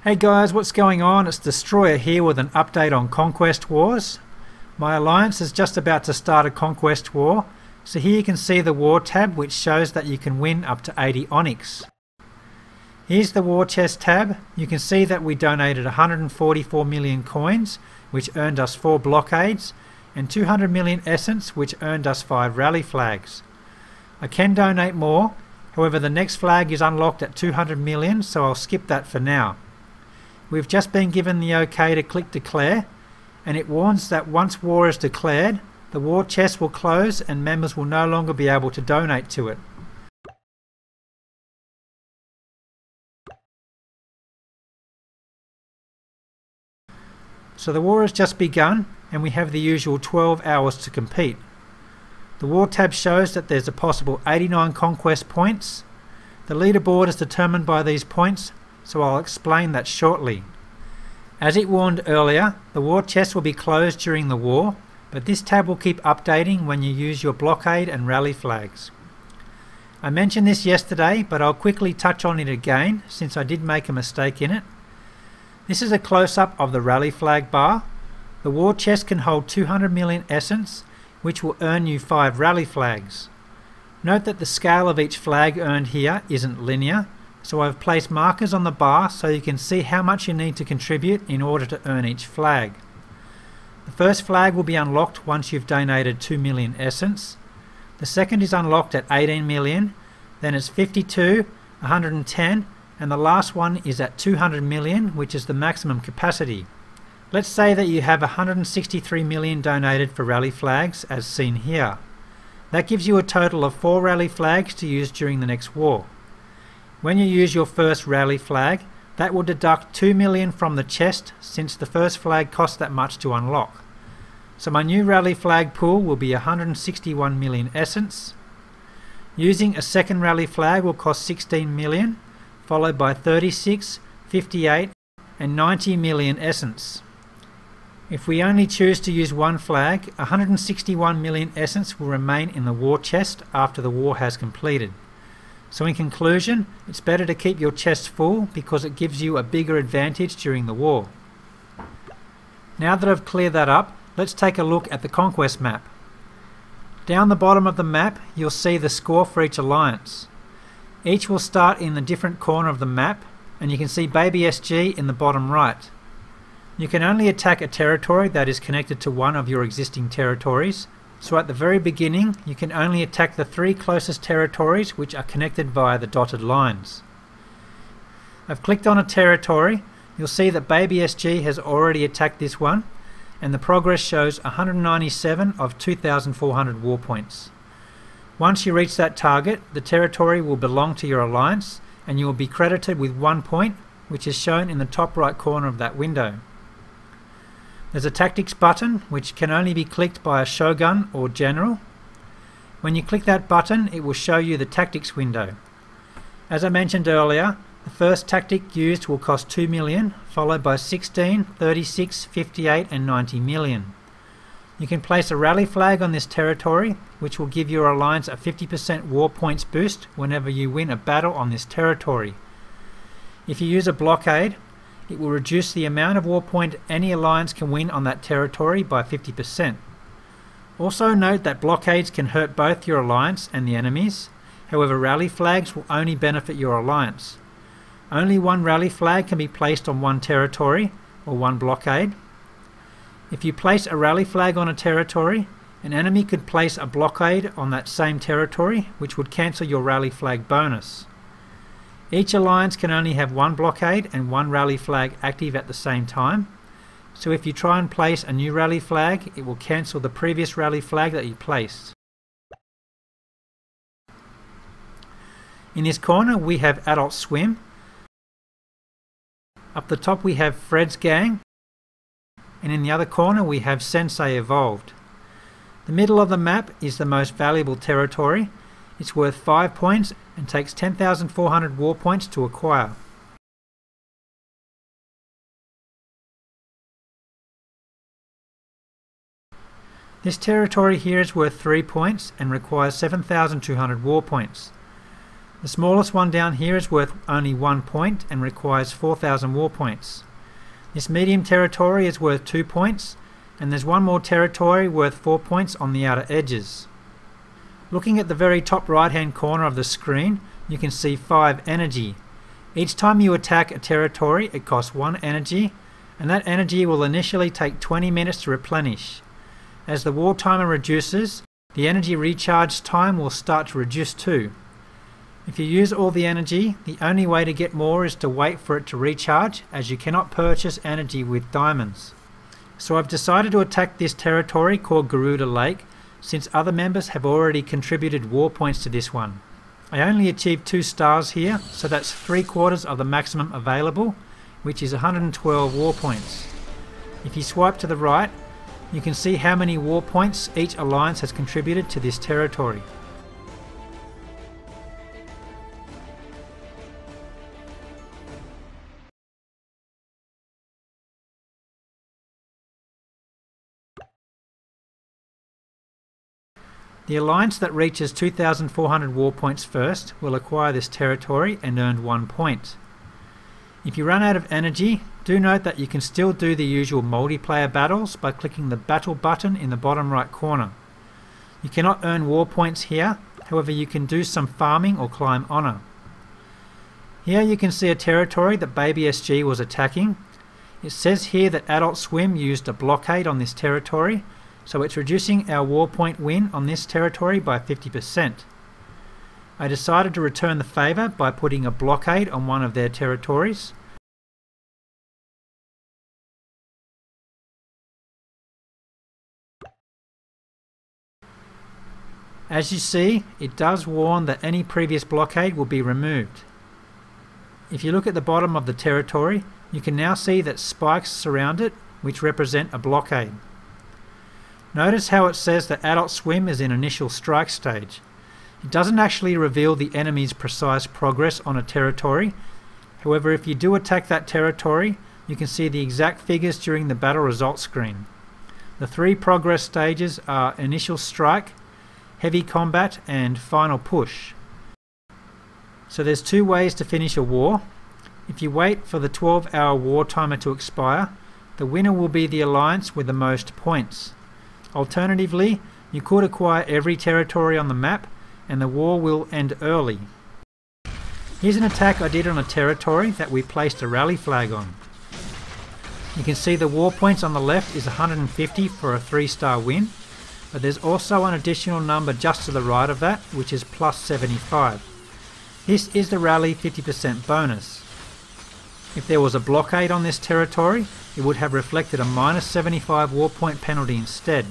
Hey guys, what's going on? It's Destroyer here with an update on Conquest Wars. My alliance is just about to start a conquest war, so here you can see the war tab which shows that you can win up to 80 Onyx. Here's the war chest tab. You can see that we donated 144 million coins which earned us 4 blockades and 200 million essence which earned us 5 rally flags. I can donate more, however the next flag is unlocked at 200 million, so I'll skip that for now. We've just been given the OK to click declare, and it warns that once war is declared, the war chest will close and members will no longer be able to donate to it. So the war has just begun and we have the usual 12 hours to compete. The war tab shows that there's a possible 89 conquest points. The leaderboard is determined by these points, so I'll explain that shortly. As it warned earlier, the war chest will be closed during the war, but this tab will keep updating when you use your blockade and rally flags. I mentioned this yesterday, but I'll quickly touch on it again since I did make a mistake in it. This is a close-up of the rally flag bar. The war chest can hold 200 million essence, which will earn you 5 rally flags. Note that the scale of each flag earned here isn't linear, so I've placed markers on the bar so you can see how much you need to contribute in order to earn each flag. The first flag will be unlocked once you've donated 2 million essence. The second is unlocked at 18 million, then it's 52, 110, and the last one is at 200 million, which is the maximum capacity. Let's say that you have 163 million donated for rally flags as seen here. That gives you a total of 4 rally flags to use during the next war. When you use your first rally flag, that will deduct 2 million from the chest since the first flag costs that much to unlock. So my new rally flag pool will be 161 million essence. Using a second rally flag will cost 16 million, followed by 36, 58 and 90 million essence. If we only choose to use one flag, 161 million essence will remain in the war chest after the war has completed. So in conclusion, it's better to keep your chest full because it gives you a bigger advantage during the war. Now that I've cleared that up, let's take a look at the Conquest map. Down the bottom of the map, you'll see the score for each alliance. Each will start in a different corner of the map, and you can see Baby SG in the bottom right. You can only attack a territory that is connected to one of your existing territories. So at the very beginning, you can only attack the 3 closest territories which are connected via the dotted lines. I've clicked on a territory. You'll see that Baby SG has already attacked this one, and the progress shows 197 of 2,400 war points. Once you reach that target, the territory will belong to your alliance, and you will be credited with 1 point, which is shown in the top right corner of that window. There's a tactics button which can only be clicked by a shogun or general. When you click that button, it will show you the tactics window. As I mentioned earlier, the first tactic used will cost 2 million, followed by 16, 36, 58 and 90 million. You can place a rally flag on this territory, which will give your alliance a 50% war points boost whenever you win a battle on this territory. If you use a blockade, it will reduce the amount of war point any alliance can win on that territory by 50%. Also note that blockades can hurt both your alliance and the enemies, however rally flags will only benefit your alliance. Only one rally flag can be placed on one territory, or one blockade. If you place a rally flag on a territory, an enemy could place a blockade on that same territory, which would cancel your rally flag bonus. Each alliance can only have 1 blockade and 1 rally flag active at the same time, so if you try and place a new rally flag, it will cancel the previous rally flag that you placed. In this corner we have Adult Swim. Up the top we have Fred's Gang, and in the other corner we have Sensei Evolved. The middle of the map is the most valuable territory. It's worth 5 points and takes 10,400 war points to acquire. This territory here is worth 3 points and requires 7,200 war points. The smallest one down here is worth only 1 point and requires 4,000 war points. This medium territory is worth 2 points, and there's one more territory worth 4 points on the outer edges. Looking at the very top right hand corner of the screen, you can see 5 energy. Each time you attack a territory, it costs 1 energy, and that energy will initially take 20 minutes to replenish. As the war timer reduces, the energy recharge time will start to reduce too. If you use all the energy, the only way to get more is to wait for it to recharge, as you cannot purchase energy with diamonds. So I've decided to attack this territory called Garuda Lake, since other members have already contributed war points to this one. I only achieved 2 stars here, so that's 3/4 of the maximum available, which is 112 war points. If you swipe to the right, you can see how many war points each alliance has contributed to this territory. The alliance that reaches 2,400 war points first will acquire this territory and earn 1 point. If you run out of energy, do note that you can still do the usual multiplayer battles by clicking the battle button in the bottom right corner. You cannot earn war points here, however you can do some farming or climb honor. Here you can see a territory that Baby SG was attacking. It says here that Adult Swim used a blockade on this territory, so it's reducing our war point win on this territory by 50%. I decided to return the favour by putting a blockade on one of their territories. As you see, it does warn that any previous blockade will be removed. If you look at the bottom of the territory, you can now see that spikes surround it, which represent a blockade. Notice how it says that Adult Swim is in initial strike stage. It doesn't actually reveal the enemy's precise progress on a territory. However, if you do attack that territory, you can see the exact figures during the battle results screen. The 3 progress stages are Initial Strike, Heavy Combat and Final Push. So there's 2 ways to finish a war. If you wait for the 12-hour war timer to expire, the winner will be the alliance with the most points. Alternatively, you could acquire every territory on the map and the war will end early. Here's an attack I did on a territory that we placed a rally flag on. You can see the war points on the left is 150 for a 3-star win, but there's also an additional number just to the right of that, which is plus 75. This is the rally 50% bonus. If there was a blockade on this territory, it would have reflected a minus 75 war point penalty instead.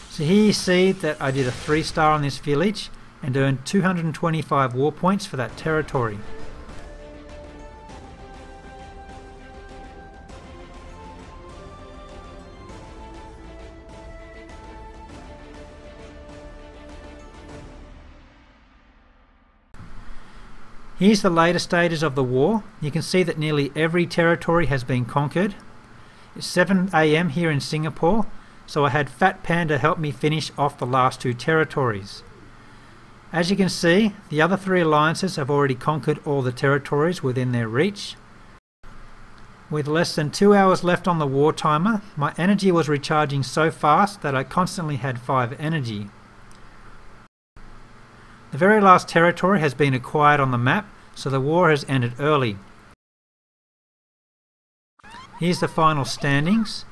So here you see that I did a 3-star on this village and earned 225 war points for that territory. Here's the later stages of the war. You can see that nearly every territory has been conquered. It's 7 AM here in Singapore, so I had Fat Panda help me finish off the last 2 territories. As you can see, the other 3 alliances have already conquered all the territories within their reach. With less than 2 hours left on the war timer, my energy was recharging so fast that I constantly had 5 energy. The very last territory has been acquired on the map, so the war has ended early. Here's the final standings.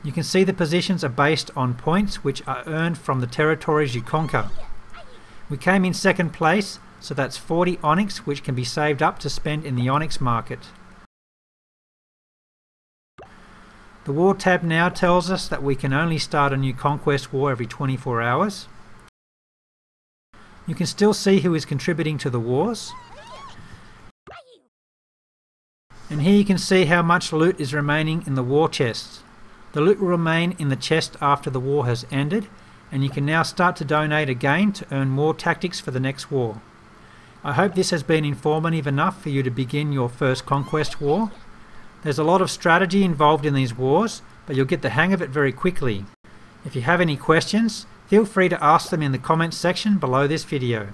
You can see the positions are based on points which are earned from the territories you conquer. We came in 2nd place, so that's 40 Onyx which can be saved up to spend in the Onyx market. The war tab now tells us that we can only start a new conquest war every 24 hours. You can still see who is contributing to the wars. And here you can see how much loot is remaining in the war chests. The loot will remain in the chest after the war has ended, and you can now start to donate again to earn more tactics for the next war. I hope this has been informative enough for you to begin your first conquest war. There's a lot of strategy involved in these wars, but you'll get the hang of it very quickly. If you have any questions, feel free to ask them in the comments section below this video.